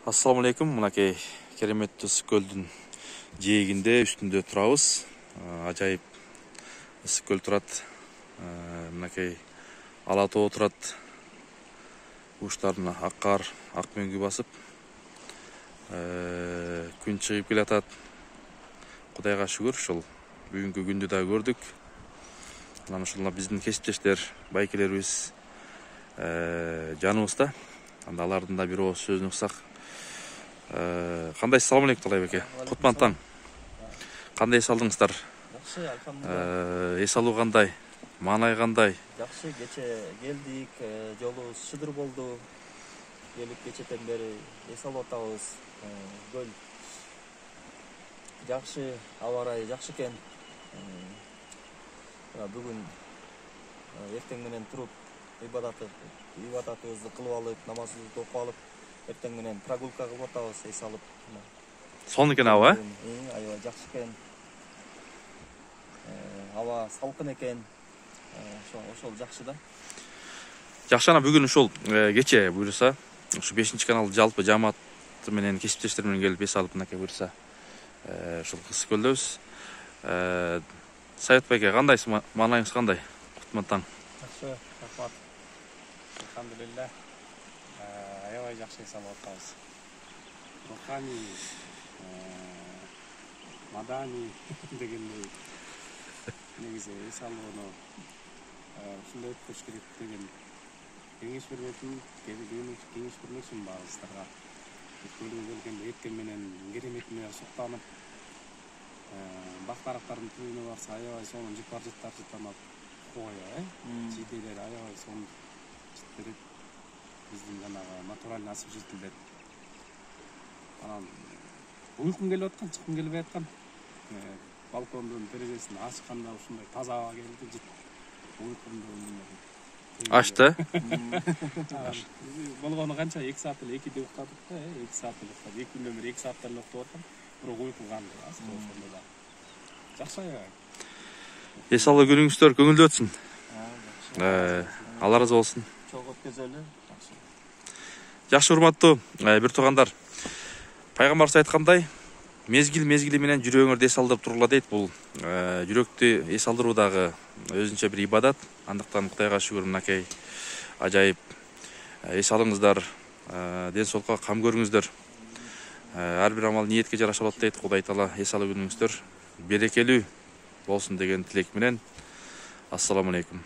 Assalamu alaikum. Мынакей кереметтүү ысык көлдүн жээгинде үстүндө турабыз. Ажайып ысык көл турат. Мынакей ала тоо турат. Уштарына ак кар, ак мөңгү басып. Күн чыгып келатат. Кудайга шүгүр, ушул бүгүнкү күндү да көрдүк. Анан ушул биздин кесиптештер, байкелерибиз жаныбызда. Анда алардын да бир ооз сөзүн уксак. Кандай салам алейкум Талай беке. Кутман таң. Кандай эс алдыңыздар? Жакшы, алхамдулилла. Эс алуу кандай? Маанай кандай? Жакшы, кече келдик, жолубуз шыдыр болду. Келип кечетен бери эс алып атабыз. Көл жакшы, аба ырайы жакшы экен. Бүгүн эртең менен туруп ибадатыбызды кылып алып, намазыбызды окуп алып, эртең менен прогулка кылып атабыз, эс алып. Сонун экен аба, Аябай жакшы экен. Аба салкын экен. Ошол жакшы да. Жакшы, ана бүгүн ушул кече буюрса, ушу 5-канал жалпы жамаат менен кесиптештер менен келип эс алып мынакей буюрса, ушул ысык көлдөбүз. Саят байке, кандайсыз? Маанайыңыз кандай? Кутман таң. Жакшы, рахмат. Алхамдулилла. Аябай жакшы эс алып атабыз. Руханий, маданий дегендей негизи эс алууну ушундай өткөрүш керек деген кеңеш бермекчимин баарыбыздарга. Көлгө келгенде эртең менен кереметине суктанып, бак дарактардын түбүнө барса аябай сонун жыттанып коюyor. Жиделер аябай сонун життелет. Биздин жанагы натуральный освежителдер. Анан уйкум келип аткан, чыккым келбей аткан. Балкондун терезесин ачканда ушундай таза аба келди. Уйкумду Ачты. Болгону канча 2 саат эле 2де уктадык да, 2 саат эле уктадык. 2 күндөн бери 2 саат эле уктап атам. Бирок уйку кандай ошондо да. Жакшы аябай. Эс алуу күнүңүздөр көңүлдүү өтсүн. Алла ыраазы болсун. Чогуу өткөзөлү. Жакшы. Жакшы, урматтуу бир туугандар. Пайгамбарыбыз айткандай, мезгили менен жүрөгүңөрдү эс алдырып тургула дейт. Бул жүрөктү эс алдыруу дагы өзүнчө бир ибадат. Андыктан Кудайга шүгүр, мынакей ажайып эс алыңыздар, ден соолукка кам көрүңүздөр. Ар бир амал ниетке жараша болот дейт. Кудай Таала эс алуу күнүңүздөр берекелүү болсун деген тилек менен. Ассаламу алейкум.